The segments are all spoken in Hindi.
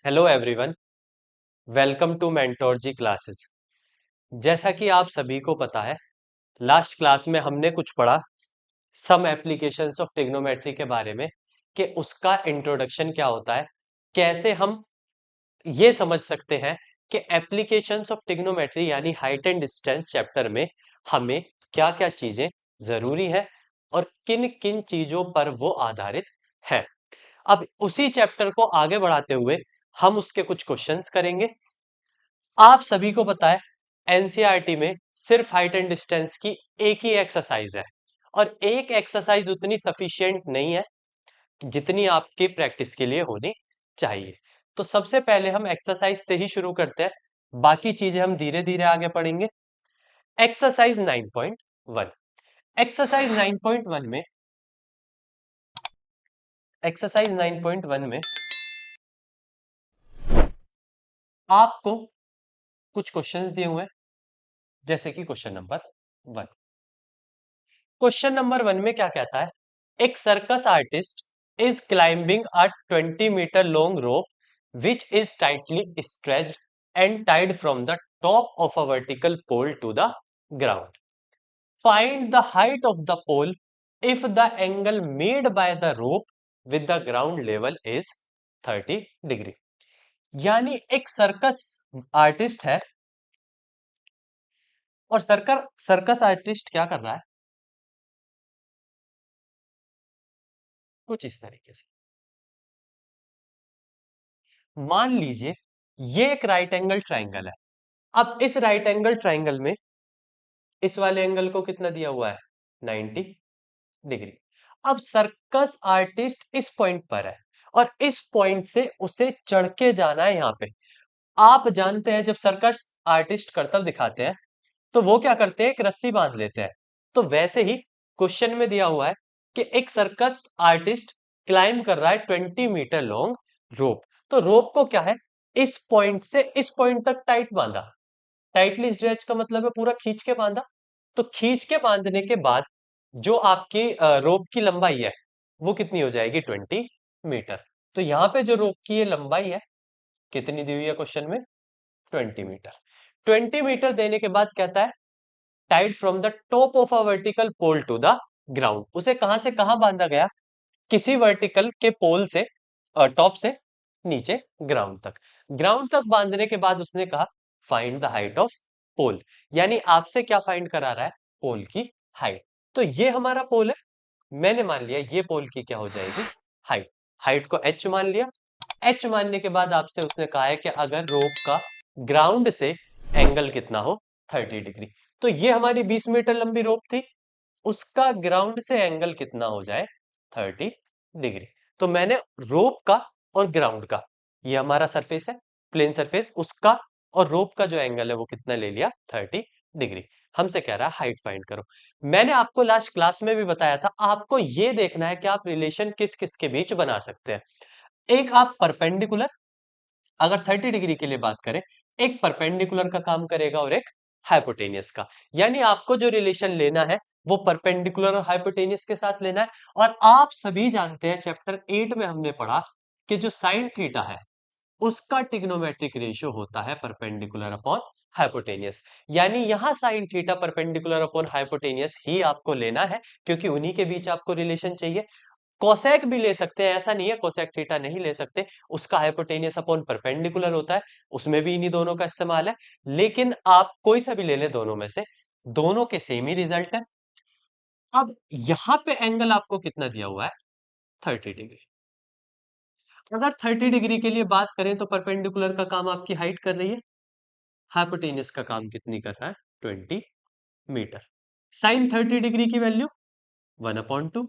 Hello everyone, welcome to mentor G classes. जैसा कि आप सभी को पता है, लास्ट क्लास में हमने कुछ पढ़ा सम एप्लीकेशंस ऑफ ट्रिग्नोमेट्री के बारे में कि उसका इंट्रोडक्शन क्या होता है, कैसे हम ये समझ सकते हैं कि एप्लीकेशंस ऑफ ट्रिग्नोमेट्री यानी हाइट एंड डिस्टेंस चैप्टर में हमें क्या क्या चीजें जरूरी है और किन किन चीजों पर वो आधारित है। अब उसी चैप्टर को आगे बढ़ाते हुए हम उसके कुछ क्वेश्चंस करेंगे। आप सभी को पता है एनसीईआरटी में सिर्फ हाइट एंड डिस्टेंस की एक ही एक्सरसाइज है और एक एक्सरसाइज उतनी सफिशिएंट नहीं है जितनी आपकी प्रैक्टिस के लिए होनी चाहिए। तो सबसे पहले हम एक्सरसाइज से ही शुरू करते हैं, बाकी चीजें हम धीरे धीरे आगे पढ़ेंगे। एक्सरसाइज 9.1। एक्सरसाइज 9.1 में एक्सरसाइज 9.1 में आपको कुछ क्वेश्चंस दिए हुए हैं, जैसे कि क्वेश्चन नंबर 1। क्वेश्चन नंबर 1 में क्या कहता है, एक circus artist is climbing a 20 metre long rope which is tightly stretched and tied from the top of a vertical pole to the ground. Find the height of the pole if the angle made by the rope with the ground level is 30 degree. यानी एक सर्कस आर्टिस्ट है और सर्कस आर्टिस्ट क्या कर रहा है, कुछ इस तरीके से। मान लीजिए ये एक राइट एंगल ट्राइंगल है। अब इस राइट एंगल ट्राइंगल में इस वाले एंगल को कितना दिया हुआ है, 90 डिग्री। अब सर्कस आर्टिस्ट इस पॉइंट पर है और इस पॉइंट से उसे चढ़ के जाना है यहां पे। आप जानते हैं जब सर्कस आर्टिस्ट करतब दिखाते हैं तो वो क्या करते हैं, एक रस्सी बांध लेते हैं। तो वैसे ही क्वेश्चन में दिया हुआ है कि एक सर्कस आर्टिस्ट क्लाइंब कर रहा है 20 मीटर लॉन्ग रोप। तो रोप को क्या है, इस पॉइंट से इस पॉइंट तक टाइट बांधा। टाइटली स्ट्रेच का मतलब है पूरा खींच के बांधा। तो खींच के बांधने के बाद जो आपकी रोप की लंबाई है वो कितनी हो जाएगी, 20 मीटर। तो यहाँ पे जो रोप की ये लंबाई है कितनी दी हुई है क्वेश्चन में, 20 मीटर। 20 मीटर देने के बाद कहता है tied from the top of a vertical pole to the ground. उसे कहां से कहां बांधा गया, किसी वर्टिकल के पोल से, टॉप से नीचे ग्राउंड तक। ग्राउंड तक बांधने के बाद उसने कहा फाइंड द हाइट ऑफ पोल। यानी आपसे क्या फाइंड करा रहा है, पोल की हाइट। तो ये हमारा पोल है, मैंने मान लिया ये पोल की क्या हो जाएगी, हाइट। हाइट को h मान लिया। h मानने के बाद आपसे उसने कहा है कि अगर रोप का ग्राउंड से एंगल कितना हो, 30 डिग्री। तो ये हमारी 20 मीटर लंबी रोप थी, उसका ग्राउंड से एंगल कितना हो जाए, 30 डिग्री। तो मैंने रोप का और ग्राउंड का, ये हमारा सरफेस है, प्लेन सरफेस, उसका और रोप का जो एंगल है वो कितना ले लिया, 30 डिग्री। हमसे कह रहा है हाइट फाइंड करो। मैंने आपको लास्ट क्लास में भी बताया था, आपको ये देखना है कि आप रिलेशन किस किस के बीच बना सकते हैं। एक आप परपेंडिकुलर, अगर 30 डिग्री के लिए बात करें, एक परपेंडिकुलर का काम करेगा और एक हाइपोटेनियस का। यानी आपको जो रिलेशन लेना है वो परपेंडिकुलर और हाइपोटेनियस के साथ लेना है। और आप सभी जानते हैं चैप्टर 8 में हमने पढ़ा कि जो साइन थीटा है उसका ट्रिग्नोमेट्रिक रेशियो होता है परपेंडिकुलर अपॉन हाइपोटेनियस। यानी यहां sine theta perpendicular upon hypotenuse ही आपको लेना है, क्योंकि उन्हीं के बीच आपको रिलेशन चाहिए। कोसेक भी ले सकते हैं, ऐसा नहीं है कोसेक थीटा नहीं ले सकते, उसका हाइपोटेनियस अपॉन परपेंडिकुलर होता है, उसमें भी इन्हीं दोनों का इस्तेमाल है। लेकिन आप कोई सा भी ले ले दोनों में से, दोनों के सेम ही रिजल्ट है। अब यहां पे एंगल आपको कितना दिया हुआ है, 30 डिग्री। अगर 30 डिग्री के लिए बात करें तो परपेंडिकुलर का काम आपकी हाइट कर रही है, हाइपोटेनियस का काम कितनी कर रहा है, 20 मीटर। साइन 30 डिग्री की वैल्यू 1/2।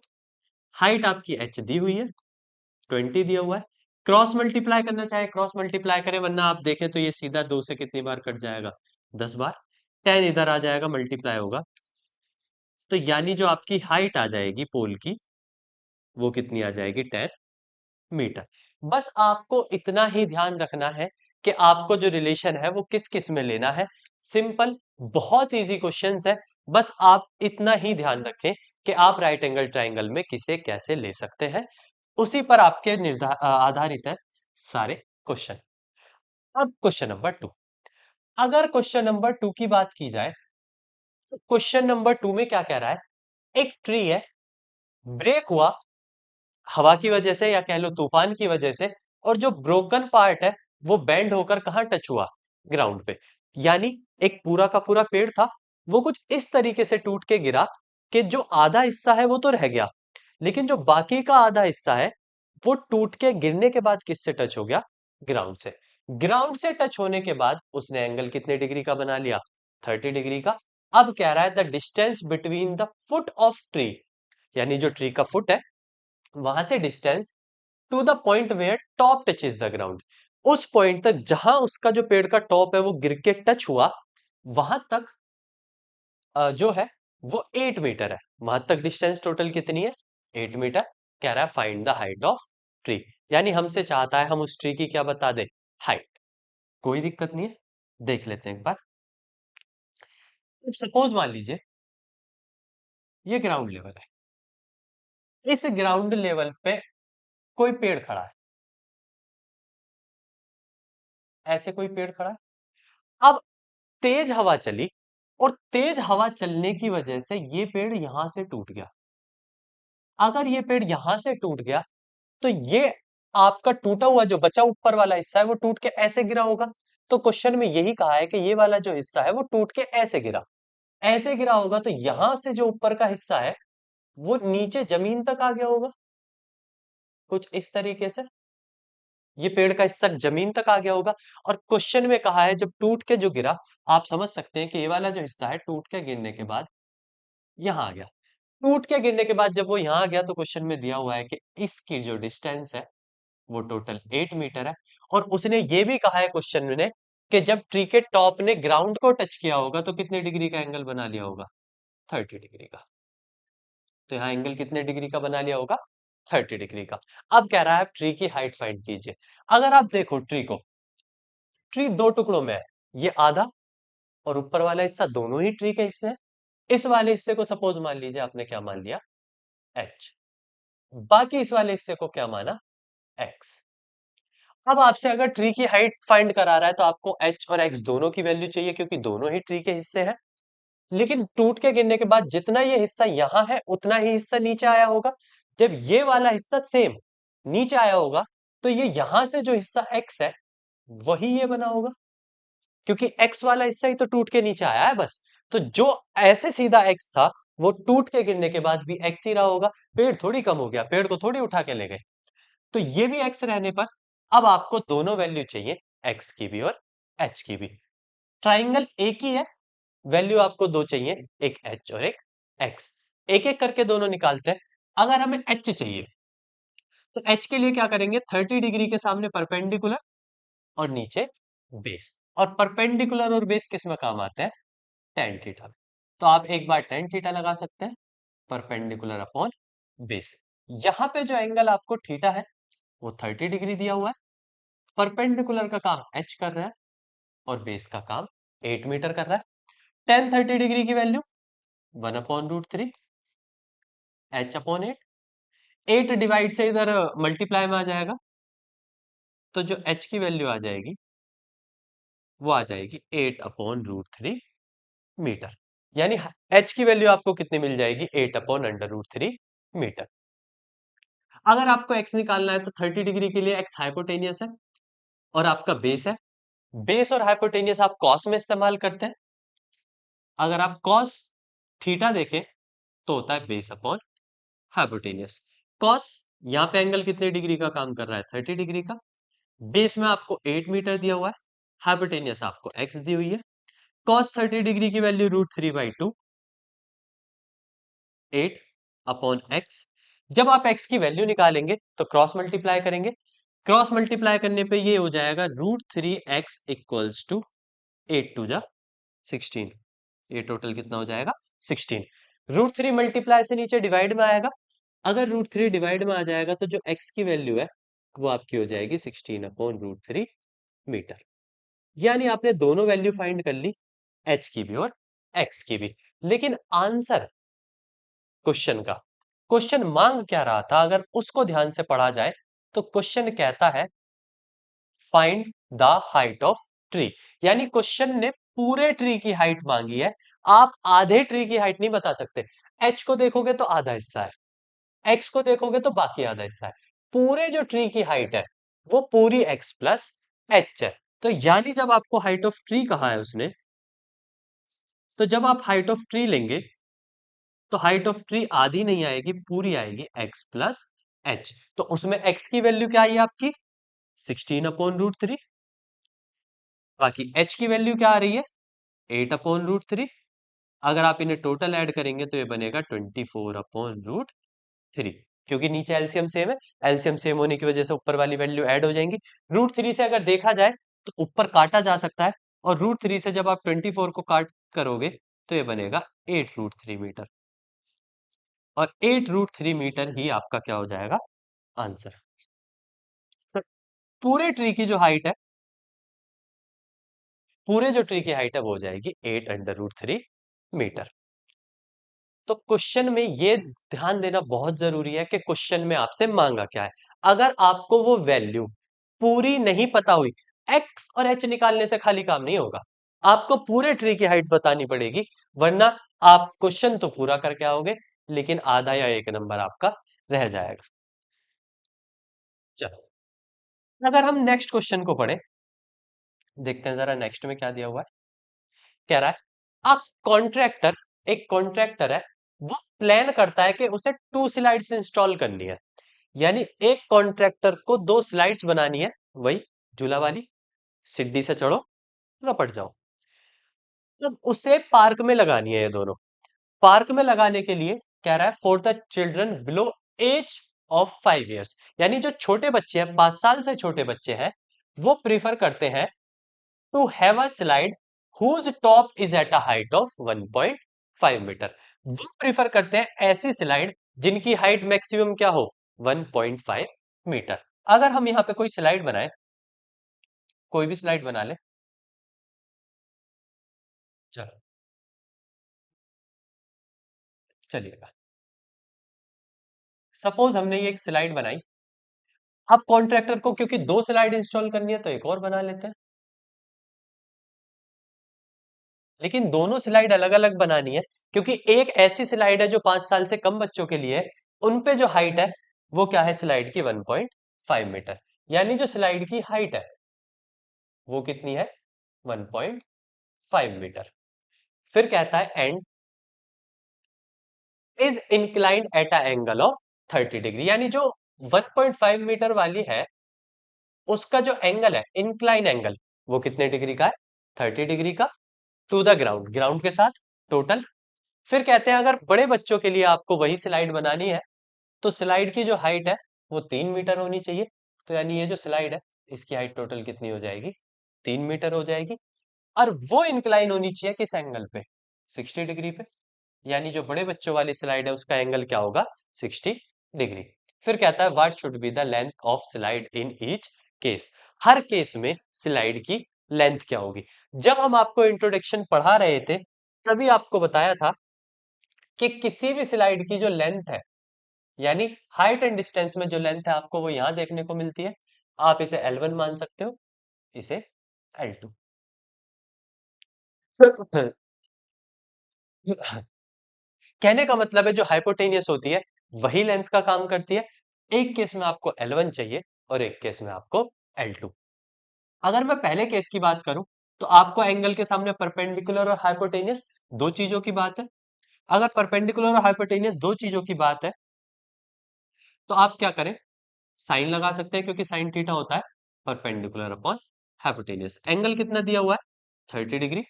हाइट आपकी h दी हुई है, 20 दिया हुआ है। क्रॉस मल्टीप्लाई करना चाहे क्रॉस मल्टीप्लाई करें, वरना आप देखें तो ये सीधा 2 से कितनी बार कट जाएगा, 10 बार। 10 इधर आ जाएगा, मल्टीप्लाई होगा। तो यानी जो आपकी हाइट आ जाएगी पोल की वो कितनी आ जाएगी, 10 मीटर। बस आपको इतना ही ध्यान रखना है कि आपको जो रिलेशन है वो किस किस में लेना है। सिंपल, बहुत इजी क्वेश्चंस है। बस आप इतना ही ध्यान रखें कि आप राइट एंगल ट्राइंगल में किसे कैसे ले सकते हैं, उसी पर आपके आधारित है सारे क्वेश्चन। अब क्वेश्चन नंबर 2, अगर क्वेश्चन नंबर 2 की बात की जाए तो क्वेश्चन नंबर 2 में क्या कह रहा है, एक ट्री है, ब्रेक हुआ हवा की वजह से या कह लो तूफान की वजह से, और जो ब्रोकन पार्ट है वो बेंड होकर कहां टच हुआ, ग्राउंड पे। यानी एक पूरा का पूरा पेड़ था, वो कुछ इस तरीके से टूट के गिरा कि जो आधा हिस्सा है वो तो रह गया, लेकिन जो बाकी का आधा हिस्सा है वो टूट के गिरने के बाद किससे टच हो गया, ग्राउंड से। ग्राउंड से टच होने के बाद उसने एंगल कितने डिग्री का बना लिया, 30 डिग्री का। अब कह रहा है the distance between the foot of tree, यानी जो ट्री का फुट है वहां से distance to the point where top touches the ground, उस पॉइंट तक जहां उसका जो पेड़ का टॉप है वो गिर के टच हुआ, वहां तक जो है वो 8 मीटर है। वहां तक डिस्टेंस टोटल कितनी है, 8 मीटर। कह रहा है find the height of tree, यानी हमसे चाहता है हम उस ट्री की क्या बता दें, हाइट। कोई दिक्कत नहीं है, देख लेते हैं एक बार। सपोज मान लीजिए ये ग्राउंड लेवल है, इस ग्राउंड लेवल पे कोई पेड़ खड़ा है, ऐसे कोई पेड़ खड़ा है। अब तेज हवा चली, और तेज हवा चलने की वजह से ये पेड़ यहां से टूट गया। अगर ये पेड़ यहां से टूट गया तो ये आपका टूटा हुआ जो बचा ऊपर वाला हिस्सा है वो टूट के ऐसे गिरा होगा। तो क्वेश्चन में यही कहा है कि ये वाला जो हिस्सा है वो टूट के ऐसे गिरा, ऐसे गिरा होगा तो यहां से जो ऊपर का हिस्सा है वो नीचे जमीन तक आ गया होगा, कुछ इस तरीके से ये पेड़ का हिस्सा जमीन तक आ गया होगा। और क्वेश्चन में कहा है जब टूट के जो गिरा, आप समझ सकते हैं कि ये वाला जो हिस्सा है टूट के गिरने के बाद यहां आ गया। टूट के गिरने के बाद जब वो यहां आ गया तो क्वेश्चन में दिया हुआ है कि इसकी जो डिस्टेंस है वो टोटल 8 मीटर है। और उसने ये भी कहा है क्वेश्चन में कि जब ट्री के टॉप ने ग्राउंड को टच किया होगा तो कितने डिग्री का एंगल बना लिया होगा, 30 डिग्री का। तो यहाँ एंगल कितने डिग्री का बना लिया होगा, 30 डिग्री का। अब कह रहा है ट्री की हाइट फाइंड कीजिए। अगर आप देखो ट्री को, ट्री दो टुकड़ों में है, ये आधा और ऊपर वाला हिस्सा दोनों ही ट्री के हिस्से हैं। इस वाले हिस्से को सपोज मान लीजिए आपने क्या मान लिया, एच। बाकी इस वाले हिस्से को क्या माना, एक्स। अब आपसे अगर ट्री की हाइट फाइंड करा रहा है तो आपको एच और एक्स दोनों की वैल्यू चाहिए, क्योंकि दोनों ही ट्री के हिस्से हैं। लेकिन टूट के गिरने के बाद जितना ये हिस्सा यहां है उतना ही हिस्सा नीचे आया होगा। जब ये वाला हिस्सा सेम नीचे आया होगा तो ये यहां से जो हिस्सा एक्स है वही ये बना होगा, क्योंकि एक्स वाला हिस्सा ही तो टूट के नीचे आया है बस। तो जो ऐसे सीधा एक्स था वो टूट के गिरने के बाद भी एक्स ही रहा होगा। पेड़ थोड़ी कम हो गया, पेड़ को थोड़ी उठा के ले गए। तो ये भी एक्स रहने पर अब आपको दोनों वैल्यू चाहिए, एक्स की भी और एच की भी। ट्राइंगल एक ही है, वैल्यू आपको दो चाहिए, एक एच और एक एक्स। एक एक करके दोनों निकालते हैं। अगर हमें एच चाहिए तो एच के लिए क्या करेंगे, 30 डिग्री के सामने परपेंडिकुलर और नीचे बेस। और परपेंडिकुलर और बेस किस में काम आते हैं, टेन थीटा। तो आप एक बार टेन थीटा लगा सकते हैं, परपेंडिकुलर अपॉन बेस। यहां पे जो एंगल आपको थीटा है वो 30 डिग्री दिया हुआ है। परपेंडिकुलर का काम एच कर रहा है और बेस का काम 8 मीटर कर रहा है। टेन 30 डिग्री की वैल्यू 1/√3 h/8। 8 डिवाइड से इधर मल्टीप्लाई में आ जाएगा, तो जो h की वैल्यू आ जाएगी वो आ जाएगी 8/√3 मीटर। यानी h की वैल्यू आपको कितनी मिल जाएगी, 8/√3 मीटर। अगर आपको x निकालना है तो 30 डिग्री के लिए x हाइपोटेनियस है और आपका बेस है। बेस और हाइपोटेनियस आप कॉस में इस्तेमाल करते हैं। अगर आप कॉस थीटा देखें तो होता है बेस अपॉन हाइपोटेनियस। कॉस यहाँ पे एंगल कितने डिग्री का काम कर रहा है, 30 डिग्री का। बेस में आपको 8 मीटर दिया हुआ है, हाइपोटेनियस आपको एक्स दी हुई है। कॉस 30 डिग्री की वैल्यू √3/2, 8/x। जब आप x की वैल्यू निकालेंगे तो क्रॉस मल्टीप्लाई करेंगे। क्रॉस मल्टीप्लाई करने पे ये हो जाएगा √3x इक्वल्स टू 8 2 जा 16। ये टोटल कितना हो जाएगा, 16। √3 मल्टीप्लाई से नीचे डिवाइड में आएगा। अगर √3 डिवाइड में आ जाएगा तो जो x की वैल्यू है वो आपकी हो जाएगी 16/√3 मीटर। यानी आपने दोनों वैल्यू फाइंड कर ली, h की भी और x की भी। लेकिन आंसर क्वेश्चन का, क्वेश्चन मांग क्या रहा था अगर उसको ध्यान से पढ़ा जाए तो क्वेश्चन कहता है find the height of tree. यानी क्वेश्चन ने पूरे ट्री की हाइट मांगी है, आप आधे ट्री की हाइट नहीं बता सकते। एच को देखोगे तो आधा हिस्सा है, एक्स को देखोगे तो बाकी आधा हिस्सा है। पूरे जो ट्री की हाइट है वो पूरी एक्स प्लस एच है। तो यानी जब आपको हाइट ऑफ ट्री कहा है उसने, तो जब आप हाइट ऑफ ट्री लेंगे तो हाइट ऑफ ट्री आधी नहीं आएगी, पूरी आएगी एक्स प्लस एच। तो उसमें एक्स की वैल्यू क्या आई आपकी 16/√3, बाकी एच की वैल्यू क्या आ रही है 8/√3। अगर आप इन्हें टोटल ऐड करेंगे तो ये बनेगा 24/√3, क्योंकि नीचे एलसीएम सेम है, एलसीएम सेम होने की वजह से ऊपर वाली वैल्यू ऐड हो जाएंगी। √3 से अगर देखा जाए तो ऊपर काटा जा सकता है, और √3 से जब आप 24 को काट करोगे तो ये बनेगा 8√3 मीटर, और 8√3 मीटर ही आपका क्या हो जाएगा आंसर। तो पूरे ट्री की जो हाइट है, पूरे जो ट्री की हाइट है वो हो जाएगी 8√3 मीटर। तो क्वेश्चन में ये ध्यान देना बहुत जरूरी है कि क्वेश्चन में आपसे मांगा क्या है। अगर आपको वो वैल्यू पूरी नहीं पता हुई, एक्स और एच निकालने से खाली काम नहीं होगा, आपको पूरे ट्री की हाइट बतानी पड़ेगी, वरना आप क्वेश्चन तो पूरा करके आओगे लेकिन आधा या एक नंबर आपका रह जाएगा। चलो, अगर हम नेक्स्ट क्वेश्चन को पढ़े, देखते हैं जरा नेक्स्ट में क्या दिया हुआ है। कह रहा है अ कॉन्ट्रैक्टर, एक कॉन्ट्रैक्टर है, वो प्लान करता है कि उसे 2 स्लाइड्स इंस्टॉल करनी है। यानी एक कॉन्ट्रैक्टर को 2 स्लाइड्स बनानी है, वही झूला वाली, सीढ़ी से चढ़ो लपट जाओ। तो उसे पार्क में लगानी है ये दोनों। पार्क में लगाने के लिए कह रहा है for the children below age of 5 years, यानी जो छोटे बच्चे हैं, 5 साल से छोटे बच्चे हैं, वो प्रीफर करते हैं to have a slide whose top is at a height of 1.5 metre. वो प्रीफर करते हैं ऐसी स्लाइड जिनकी हाइट मैक्सिमम क्या हो 1.5 मीटर। अगर हम यहाँ पे कोई स्लाइड बनाए, कोई भी स्लाइड बना ले, चलो चलिएगा, सपोज हमने ये एक स्लाइड बनाई। अब कॉन्ट्रैक्टर को क्योंकि 2 स्लाइड इंस्टॉल करनी है तो एक और बना लेते हैं, लेकिन दोनों स्लाइड अलग अलग बनानी है, क्योंकि एक ऐसी स्लाइड है जो 5 साल से कम बच्चों के लिए है, उन पे जो हाइट है वो क्या है स्लाइड की 1.5 मीटर। यानी जो स्लाइड की हाइट है वो कितनी है 1.5 मीटर। फिर कहता है and is inclined at a angle of 30 degree, यानी जो 1.5 मीटर वाली है उसका जो एंगल है इंक्लाइन एंगल, वो कितने डिग्री का है 30 डिग्री का, टू द ग्राउंड, ग्राउंड के साथ टोटल। फिर कहते हैं अगर बड़े बच्चों के लिए आपको वही स्लाइड बनानी है तो स्लाइड की जो हाइट है वो 3 मीटर होनी चाहिए। तो यानी ये जो स्लाइड है इसकी हाइट टोटल कितनी हो जाएगी 3 मीटर हो जाएगी, और वो इंक्लाइन होनी चाहिए किस एंगल पे 60 डिग्री पे। यानी जो बड़े बच्चों वाली स्लाइड है उसका एंगल क्या होगा 60 डिग्री। फिर कहता है what should be the length of slide in each case, her case में स्लाइड की लेंथ क्या होगी। जब हम आपको इंट्रोडक्शन पढ़ा रहे थे तभी आपको बताया था कि किसी भी स्लाइड की जो लेंथ है, यानी हाइट एंड डिस्टेंस में जो लेंथ है आपको वो यहां देखने को मिलती है, आप इसे L1 मान सकते हो, इसे L2। कहने का मतलब है जो हाइपोटेनियस होती है वही लेंथ का काम करती है। एक केस में आपको L1 चाहिए और एक केस में आपको L2। अगर मैं पहले केस की बात करूं तो आपको एंगल के सामने परपेंडिकुलर और हाइपोटेनियस दो चीजों की बात है। अगर परपेंडिकुलर और हाइपोटेनियस दो चीजों की बात है तो आप क्या करें, साइन लगा सकते हैं, क्योंकि साइन थीटा होता है परपेंडिकुलर अपॉन हाइपोटेनियस। एंगल कितना दिया हुआ है 30 डिग्री,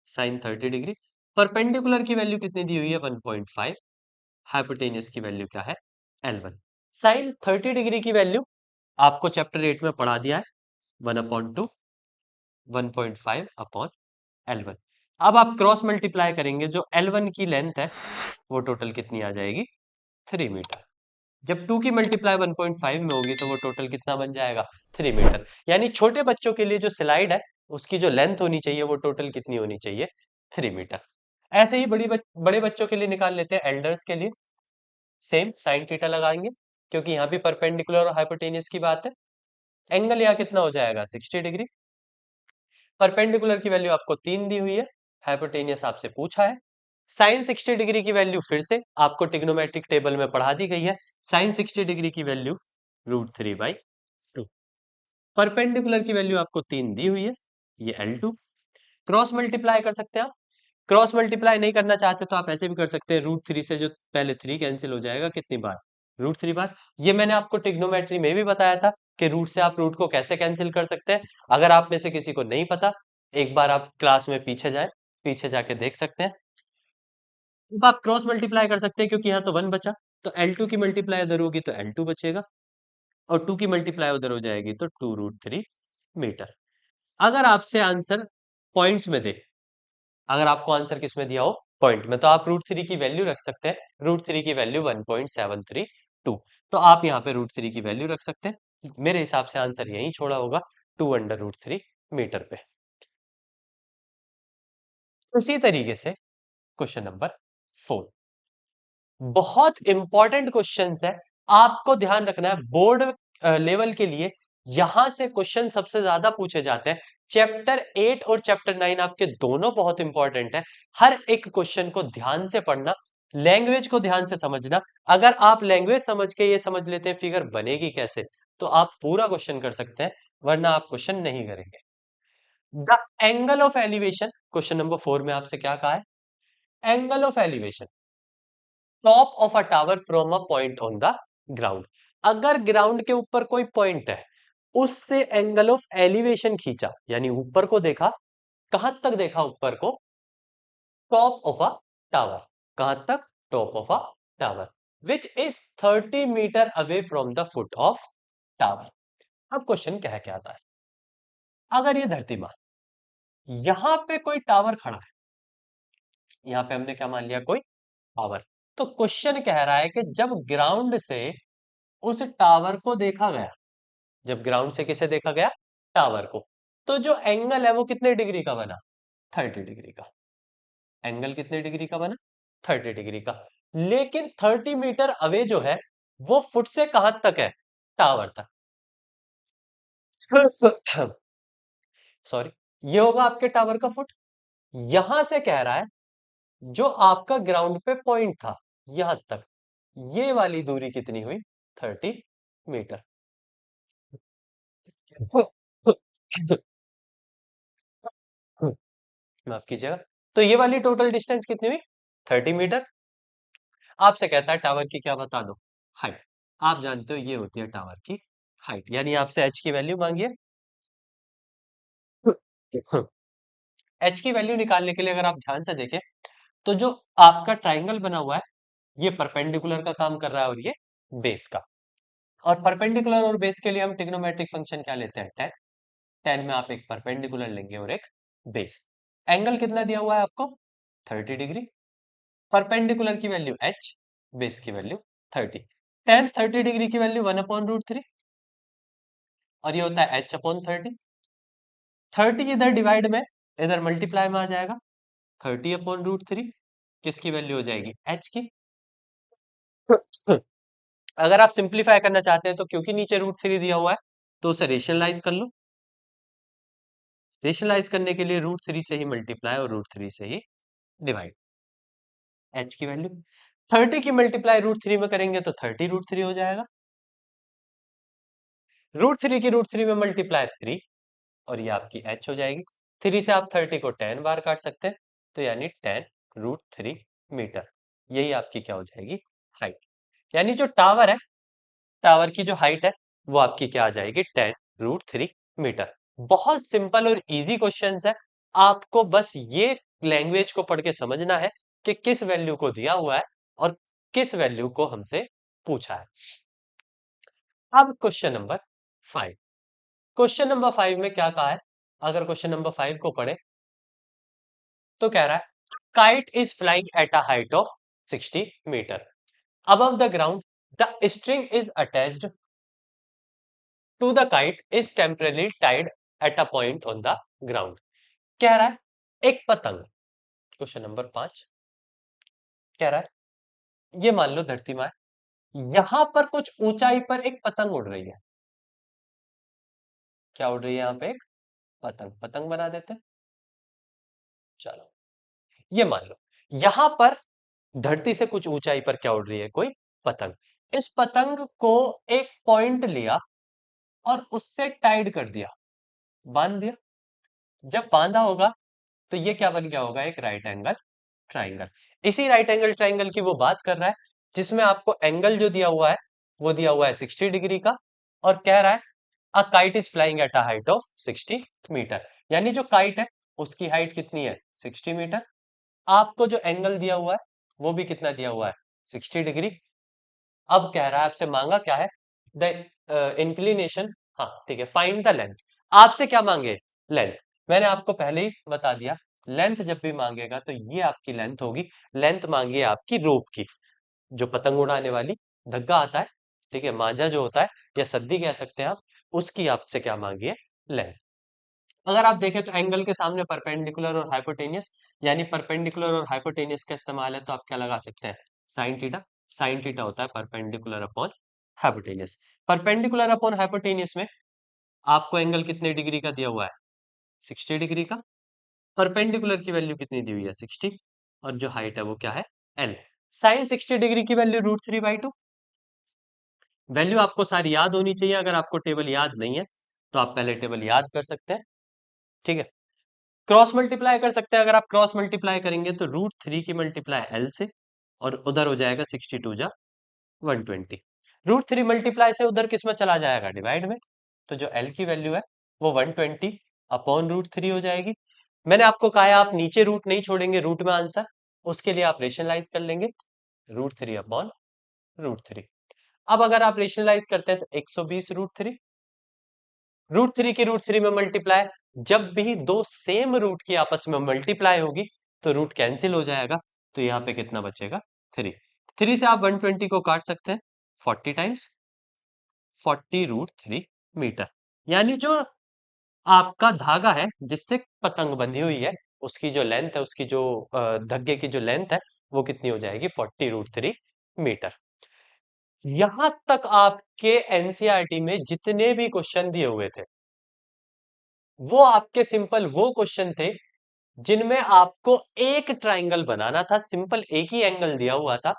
साइन 30 डिग्री। परपेंडिकुलर की वैल्यू कितनी दी हुई है 1.5, हाइपोटेनियस की वैल्यू क्या है L1। साइन 30 डिग्री की वैल्यू आपको चैप्टर 8 में पढ़ा दिया है 1/2, 1.5/L1। अब आप क्रॉस मल्टीप्लाई करेंगे, जो L1 की लेंथ है वो टोटल कितनी आ जाएगी 3 मीटर। जब 2 की मल्टीप्लाई 1.5 में होगी तो वो टोटल कितना बन जाएगा 3 मीटर। यानी छोटे बच्चों के लिए जो स्लाइड है उसकी जो लेंथ होनी चाहिए वो टोटल कितनी होनी चाहिए 3 मीटर। ऐसे ही बड़े बच्चों के लिए निकाल लेते हैं, एल्डर्स के लिए सेम साइन थीटा लगाएंगे, क्योंकि यहाँ भी परपेंडिकुलर और हाइपोटेनियस की बात है। एंगल यहाँ कितना हो जाएगा 60 डिग्री। परपेंडिकुलर की वैल्यू आपको 3 दी हुई है, हाइपोटेनियस आपसे पूछा है। साइन 60 डिग्री की वैल्यू फिर से आपको ट्रिग्नोमेट्रिक टेबल में पढ़ा दी गई है। साइन 60 डिग्री की वैल्यू √3/2। परपेंडिकुलर की वैल्यू आपको 3 दी हुई है, ये L2। क्रॉस मल्टीप्लाई कर सकते हैं आप। क्रॉस मल्टीप्लाई नहीं करना चाहते तो आप ऐसे भी कर सकते हैं, √3 से जो पहले 3 कैंसिल हो जाएगा कितनी बार, √3 बार। ये मैंने आपको ट्रिग्नोमेट्री में भी बताया था कि रूट से आप रूट को कैसे कैंसिल कर सकते हैं। अगर आप में से किसी को नहीं पता, एक बार आप क्लास में पीछे जाए, पीछे जाके देख सकते हैं। अब आप क्रॉस मल्टीप्लाई कर सकते हैं क्योंकि यहाँ तो 1 बचा, तो L2 की मल्टीप्लाई इधर होगी तो L2 बचेगा, और 2 की मल्टीप्लाई उधर हो जाएगी तो 2√3 मीटर। अगर आपसे आंसर पॉइंट्स में दे, अगर आपको आंसर किसमें दिया हो, पॉइंट में, तो आप √3 की वैल्यू रख सकते हैं। √3 की वैल्यू 1.732, तो आप यहाँ पे √3 की वैल्यू रख सकते हैं। मेरे हिसाब से आंसर यही छोड़ा होगा, 2√3 मीटर पे। इसी तरीके से क्वेश्चन नंबर 4 बहुत इंपॉर्टेंट क्वेश्चन है, आपको ध्यान रखना है। बोर्ड लेवल के लिए यहां से क्वेश्चन सबसे ज्यादा पूछे जाते हैं। चैप्टर 8 और चैप्टर 9 आपके दोनों बहुत इंपॉर्टेंट है। हर एक क्वेश्चन को ध्यान से पढ़ना, लैंग्वेज को ध्यान से समझना। अगर आप लैंग्वेज समझ के ये समझ लेते हैं फिगर बनेगी कैसे, तो आप पूरा क्वेश्चन कर सकते हैं, वरना आप क्वेश्चन नहीं करेंगे। The angle of elevation, question number 4 में आपसे क्या कहा है, angle of elevation top of a tower from a point on the ground. अगर ग्राउंड के ऊपर कोई पॉइंट है, उससे एंगल ऑफ एलिवेशन खींचा, यानी ऊपर को देखा, कहां तक देखा ऊपर को, टॉप ऑफ अ टावर। कहां तक, top of a tower, which is 30 metre away from the foot of tower. अब क्वेश्चन क्या है, क्या आता है, अगर ये धरती माँ, यहां पे कोई टावर खड़ा है, यहां पे हमने क्या मान लिया, कोई टावर, तो क्वेश्चन कह रहा है कि जब ग्राउंड से उस टावर को देखा गया, जब ग्राउंड से किसे देखा गया, टावर को, तो जो एंगल है वो कितने डिग्री का बना, 30 डिग्री का। एंगल कितने डिग्री का बना, 30 डिग्री का। लेकिन 30 मीटर अवे जो है, वो फुट से कहां तक है, टावर तक। सॉरी, ये होगा आपके टावर का फुट। यहां से कह रहा है जो आपका ग्राउंड पे पॉइंट था, यहां तक, ये वाली दूरी कितनी हुई, 30 मीटर। माफ कीजिएगा। तो ये वाली टोटल डिस्टेंस कितनी हुई, 30 मीटर। आपसे कहता है टावर की क्या बता दो, हाइट। आप जानते हो ये होती है टावर की हाइट, यानी आपसे एच की वैल्यू मांगी है। एच की वैल्यू निकालने के लिए अगर आप ध्यान से देखें, तो जो आपका ट्राइंगल बना हुआ है, ये परपेंडिकुलर का काम कर रहा है और ये बेस का। और परपेंडिकुलर और बेस के लिए हम ट्रिग्नोमेट्रिक फंक्शन क्या लेते हैं, टेन। टेन में आप एक परपेंडिकुलर लेंगे और एक बेस। एंगल कितना दिया हुआ है आपको, 30 डिग्री। परपेंडिकुलर की वैल्यू h, बेस की वैल्यू 30। टेन 30 डिग्री की वैल्यू 1/√3, और ये होता है h/30। 30 इधर डिवाइड में, इधर मल्टीप्लाई में आ जाएगा, 30/√3 किसकी वैल्यू हो जाएगी, h की। अगर आप सिंप्लीफाई करना चाहते हैं तो क्योंकि नीचे √3 दिया हुआ है, तो उसे रेशनलाइज कर लो। रेशनलाइज करने के लिए √3 से ही मल्टीप्लाई और √3 से ही डिवाइड। h की वैल्यू 30 की मल्टीप्लाई √3 में करेंगे तो 30√3 हो जाएगा। √3 की √3 में मल्टीप्लाई 3, और ये आपकी h हो जाएगी। 3 से आप 30 को 10 बार काट सकते हैं, तो यानी 10√3 मीटर। यही आपकी क्या हो जाएगी, हाइट। यानी जो टावर है, टावर की जो हाइट है, वो आपकी क्या आ जाएगी, 10√3 मीटर। बहुत सिंपल और इजी क्वेश्चन है। आपको बस ये लैंग्वेज को पढ़ के समझना है कि किस वैल्यू को दिया हुआ है और किस वैल्यू को हमसे पूछा है। अब क्वेश्चन नंबर 5। क्वेश्चन नंबर 5 में क्या कहा है, अगर क्वेश्चन नंबर 5 को पढ़े, तो कह रहा है kite is flying at a height of 60 metre above the ground. The string is attached to the kite is temporarily tied at a point on the ground. कह रहा है एक पतंग, क्वेश्चन नंबर 5 कह रहा है, ये मान लो धरती माँ है, यहां पर कुछ ऊंचाई पर एक पतंग उड़ रही है। क्या उड़ रही है यहाँ पे? एक पतंग। पतंग बना देते हैं। चलो, ये मान लो यहां पर धरती से कुछ ऊंचाई पर क्या उड़ रही है? कोई पतंग। इस पतंग को एक पॉइंट लिया और उससे टाइड कर दिया, बांध दिया। जब बांधा होगा तो ये क्या बन गया होगा? एक राइट एंगल ट्राइंगल। इसी राइट एंगल ट्राइंगल की वो बात कर रहा है जिसमें आपको एंगल जो दिया हुआ है वो दिया हुआ है 60 डिग्री का, और कह रहा है a kite is flying at a height of 60 metre. यानी जो काइट है उसकी हाइट कितनी है? 60 मीटर। आपको जो एंगल दिया हुआ है वो भी कितना दिया हुआ है? 60 डिग्री। अब कह रहा है, आपसे मांगा क्या है? The inclination. हाँ ठीक है, फाइंड द लेंथ। आपसे क्या मांगे? लेंथ। मैंने आपको पहले ही बता दिया, लेंथ जब भी मांगेगा तो ये आपकी लेंथ होगी। लेंथ मांगी है आपकी रोप की, जो पतंग उड़ाने वाली धग्गा आता है, ठीक है, मांझा जो होता है या सद्दी कह सकते हैं आप, उसकी आपसे क्या मांगी है? लेंथ। अगर आप देखें तो एंगल के सामने परपेंडिकुलर और हाइपोटेनियस, यानी परपेंडिकुलर और हाइपोटेनियस का इस्तेमाल है, तो आप क्या लगा सकते हैं? Sine theta. साइन थीटा होता है perpendicular upon hypotenuse. Perpendicular upon hypotenuse में आपको एंगल कितने डिग्री का दिया हुआ है? 60 डिग्री का। परपेंडिकुलर की वैल्यू कितनी दी हुई है? 60। और जो हाइट है वो क्या है? एल। साइन 60 डिग्री की वैल्यू √3/2। वैल्यू आपको सारी याद होनी चाहिए। अगर आपको टेबल याद नहीं है तो आप पहले टेबल याद कर सकते हैं, ठीक है। क्रॉस मल्टीप्लाई कर सकते हैं। अगर आप क्रॉस मल्टीप्लाई करेंगे तो √3 की मल्टीप्लाई एल से, और उधर हो जाएगा 62 जा 120। √3 मल्टीप्लाई से उधर किस में चला जाएगा? डिवाइड में। तो जो एल की वैल्यू है वो 120 अपॉन √3 हो जाएगी। मैंने आपको कहा है आप नीचे रूट नहीं छोड़ेंगे, रूट में आंसर, उसके लिए आप रेशनलाइज कर लेंगे, √3 अपॉन √3। अब अगर आप रेशनलाइज करते हैं तो 120 √3, √3 की √3 में मल्टीप्लाई। जब भी दो सेम रूट की आपस में मल्टीप्लाई होगी तो रूट कैंसिल हो जाएगा, तो यहाँ पे कितना बचेगा? 3। 3 से आप 120 को काट सकते हैं 40 टाइम्स, 40 √3 मीटर। यानी जो आपका धागा है जिससे पतंग बंधी हुई है, उसकी जो लेंथ है, उसकी जो धागे की जो लेंथ है वो कितनी हो जाएगी? 40 √3 मीटर। यहां तक आपके एनसीईआरटी में जितने भी क्वेश्चन दिए हुए थे वो आपके सिंपल वो क्वेश्चन थे जिनमें आपको एक ट्राइंगल बनाना था। सिंपल एक ही एंगल दिया हुआ था,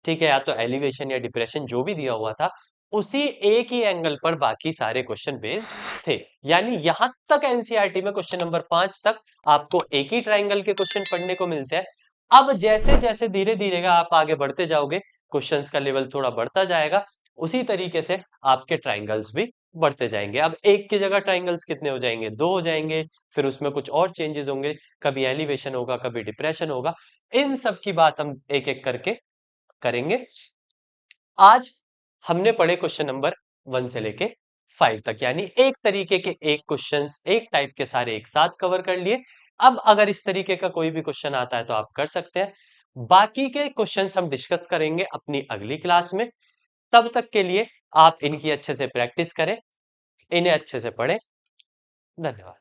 ठीक है, या तो एलिवेशन या डिप्रेशन जो भी दिया हुआ था, उसी एक ही एंगल पर बाकी सारे क्वेश्चन बेस्ड थे। यानी यहां तक एनसीईआरटी में क्वेश्चन नंबर 5 तक आपको एक ही ट्राइंगल के क्वेश्चन पढ़ने को मिलते हैं। अब जैसे जैसे धीरे धीरे आप आगे बढ़ते जाओगे, क्वेश्चंस का लेवल थोड़ा बढ़ता जाएगा, उसी तरीके से आपके ट्राइंगल्स भी बढ़ते जाएंगे। अब एक की जगह ट्राइंगल्स कितने हो जाएंगे? 2 हो जाएंगे। फिर उसमें कुछ और चेंजेस होंगे, कभी एलिवेशन होगा, कभी डिप्रेशन होगा। इन सब की बात हम एक एक करके करेंगे। आज हमने पढ़े क्वेश्चन नंबर 1 से लेके 5 तक, यानी एक तरीके के एक क्वेश्चंस, एक टाइप के सारे एक साथ कवर कर लिए। अब अगर इस तरीके का कोई भी क्वेश्चन आता है तो आप कर सकते हैं। बाकी के क्वेश्चंस हम डिस्कस करेंगे अपनी अगली क्लास में। तब तक के लिए आप इनकी अच्छे से प्रैक्टिस करें, इन्हें अच्छे से पढ़ें। धन्यवाद।